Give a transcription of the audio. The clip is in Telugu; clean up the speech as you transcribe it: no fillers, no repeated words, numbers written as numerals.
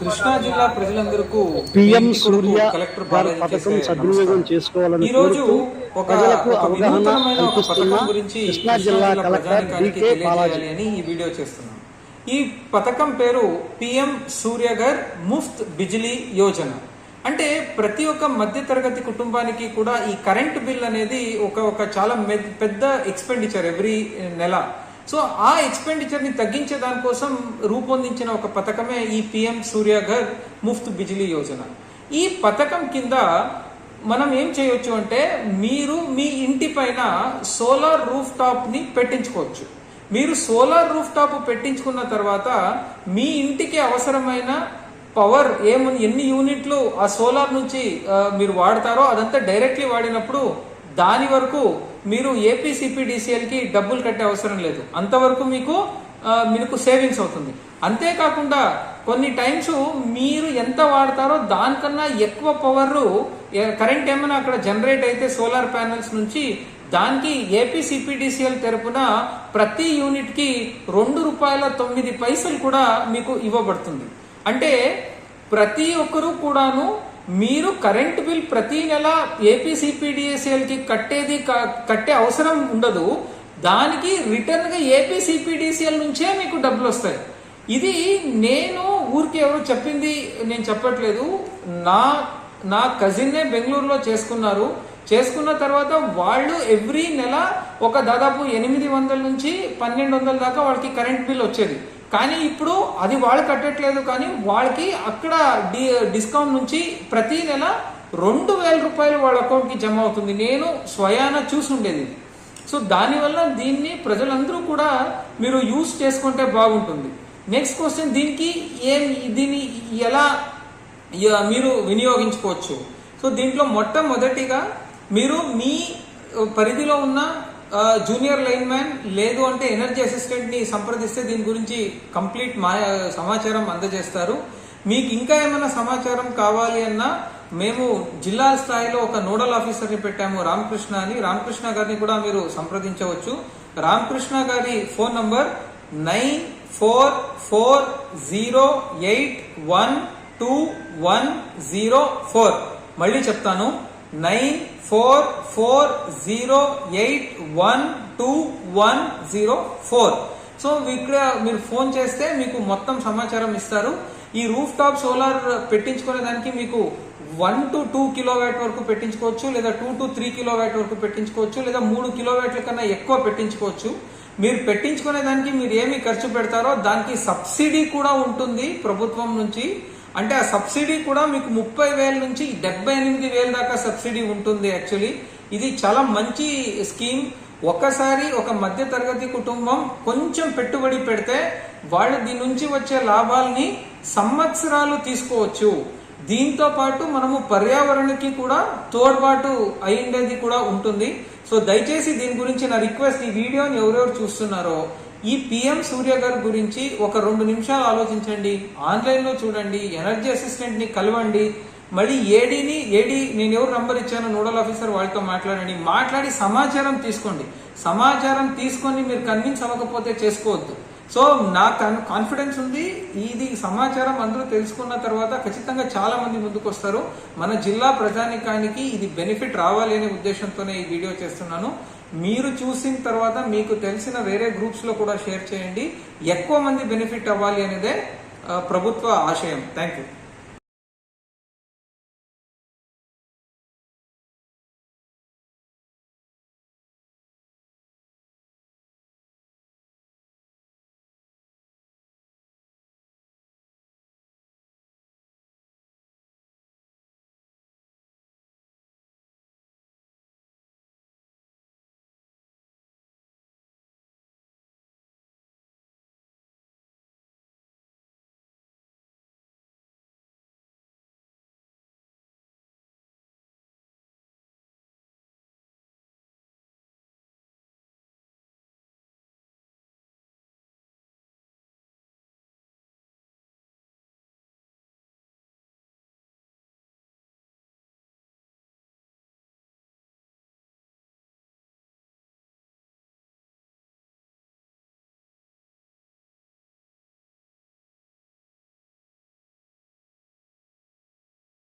కృష్ణా జిల్లా ప్రజలందరికీ పిఎం సూర్య కలెక్టర్ పథకం సద్వినియోగం చేసుకోవాలని ఈ రోజు ప్రజలకు అవగాహన కల్పిస్తున్న కృష్ణా జిల్లా కలెక్టర్ డికే బాలాజీ అని ఈ వీడియో చేస్తున్నాం. ఈ పథకం పేరు పిఎం సూర్యఘర్ ముఫ్త్ బిజిలీ యోజన. అంటే ప్రతి ఒక్క మధ్య తరగతి కుటుంబానికి కూడా ఈ కరెంట్ బిల్ అనేది ఒక చాలా పెద్ద ఎక్స్పెండిచర్ ఎవ్రీ నెల. సో ఆ ఎక్స్పెండిచర్ ని తగ్గించే దానికోసం రూపొందించిన ఒక పథకమే ఈ పిఎం సూర్యఘర్ ముఫ్త్ బిజిలీ యోజన. ఈ పథకం కింద మనం ఏం చేయొచ్చు అంటే మీరు మీ ఇంటి పైన సోలార్ రూఫ్ టాప్ ని పెట్టించుకోవచ్చు. మీరు సోలార్ రూఫ్ టాప్ పెట్టించుకున్న తర్వాత మీ ఇంటికి అవసరమైన పవర్ ఎన్ని యూనిట్లు ఆ సోలార్ నుంచి మీరు వాడతారో అదంతా డైరెక్ట్లీ వాడినప్పుడు దాని వరకు మీరు ఏపీసీపీడీసీఎల్ కి డబ్బులు కట్టే అవసరం లేదు. అంతవరకు మీకు సేవింగ్స్ అవుతుంది. అంతేకాకుండా కొన్ని టైమ్స్ మీరు ఎంత వాడతారో దానికన్నా ఎక్కువ పవర్ కరెంట్ ఏమైనా అక్కడ జనరేట్ అయితే సోలార్ ప్యానెల్స్ నుంచి దానికి ఏపీసీపీడీసీఎల్ తరపున ప్రతి యూనిట్ కి ₹2.09 కూడా మీకు ఇవ్వబడుతుంది. అంటే ప్రతి ఒక్కరూ కూడాను మీరు కరెంట్ బిల్ ప్రతి నెల ఏపీసీపీడీసీఎల్ కి కట్టే అవసరం ఉండదు. దానికి రిటర్న్ గా ఏపీసీపీడీసీఎల్ నుంచే మీకు డబ్బులు వస్తాయి. ఇది నేను ఊరికి ఎవరు చెప్పింది నేను చెప్పట్లేదు. నా కజిన్నే బెంగళూరులో చేసుకున్న తర్వాత వాళ్ళు ఎవ్రీ నెల ఒక దాదాపు 800 నుంచి 1200 దాకా వాళ్ళకి కరెంట్ బిల్ వచ్చేది. కానీ ఇప్పుడు అది వాళ్ళు కట్టట్లేదు. కానీ వాళ్ళకి అక్కడ డిస్కౌంట్ నుంచి ప్రతి నెల ₹2000 వాళ్ళ అకౌంట్ కి జమ అవుతుంది. నేను స్వయాన చూసుండేది. సో దానివల్ల దీన్ని ప్రజలందరూ కూడా మీరు యూజ్ చేసుకుంటే బాగుంటుంది. నెక్స్ట్ క్వశ్చన్, దీన్ని ఎలా మీరు వినియోగించుకోవచ్చు? సో దీంట్లో మొట్టమొదటిగా మీరు మీ పరిధిలో ఉన్న జూనియర్ లైన్ మ్యాన్ లేదు అంటే ఎనర్జీ అసిస్టెంట్ ని సంప్రదిస్తే దీని గురించి కంప్లీట్ సమాచారం అందజేస్తారు. మీకు ఇంకా ఏమైనా సమాచారం కావాలి అన్నా మేము జిల్లా స్థాయిలో ఒక నోడల్ ఆఫీసర్ ని పెట్టాము, రామకృష్ణ అని. రామకృష్ణ గారిని కూడా మీరు సంప్రదించవచ్చు. రామకృష్ణ గారి ఫోన్ నంబర్ 9440812104. మళ్ళీ చెప్తాను, 9440812104. సో ఇక్కడ మీరు ఫోన్ చేస్తే మీకు మొత్తం సమాచారం ఇస్తారు. ఈ రూఫ్ టాప్ సోలార్ పెట్టించుకునే దానికి మీకు 1 to 2 కిలోవాట్ వరకు పెట్టించుకోవచ్చు, లేదా 2 to 3 కిలోవాట్ వరకు పెట్టించుకోవచ్చు, లేదా 3 కిలోవాట్ల కన్నా ఎక్కువ పెట్టించుకోవచ్చు. మీరు పెట్టించుకునే దానికి మీరు ఏమి ఖర్చు పెడతారో దానికి సబ్సిడీ కూడా ఉంటుంది ప్రభుత్వం నుంచి. అంటే ఆ సబ్సిడీ కూడా మీకు 30,000 నుంచి 78,000 దాకా సబ్సిడీ ఉంటుంది. యాక్చువల్లీ ఇది చాలా మంచి స్కీమ్. ఒకసారి ఒక మధ్య తరగతి కుటుంబం కొంచెం పెట్టుబడి పెడితే వాళ్ళు దీని నుంచి వచ్చే లాభాలని సంవత్సరాలు తీసుకోవచ్చు. దీంతో పాటు మనము పర్యావరణకి కూడా తోడ్పాటు అయ్యేది కూడా ఉంటుంది. సో దయచేసి దీని గురించి నా రిక్వెస్ట్, ఈ వీడియోని ఎవరెవరు చూస్తున్నారో ఈ పిఎం సూర్యఘర్ గురించి ఒక 2 నిమిషాలు ఆలోచించండి. ఆన్లైన్ లో చూడండి, ఎనర్జీ అసిస్టెంట్ ని కలవండి, మళ్ళీ ఏడీ నేను ఎవరు నంబర్ ఇచ్చానో నోడల్ ఆఫీసర్ వాళ్ళతో మాట్లాడి సమాచారం తీసుకోండి. సమాచారం తీసుకొని మీరు కన్విన్స్ అవ్వకపోతే చేసుకోవద్దు. సో నాకు కాన్ఫిడెన్స్ ఉంది, ఇది సమాచారం అందరూ తెలుసుకున్న తర్వాత ఖచ్చితంగా చాలా మంది ముందుకు వస్తారు. మన జిల్లా ప్రజానికానికి ఇది బెనిఫిట్ రావాలి అనే ఉద్దేశంతోనే ఈ వీడియో చేస్తున్నాను. మీరు చూసిన తర్వాత మీకు తెలిసిన వేరే గ్రూప్స్ లో కూడా షేర్ చేయండి. ఎక్కువ మంది బెనిఫిట్ అవ్వాలి అనేదే ప్రభుత్వ ఆశయం. Thank you.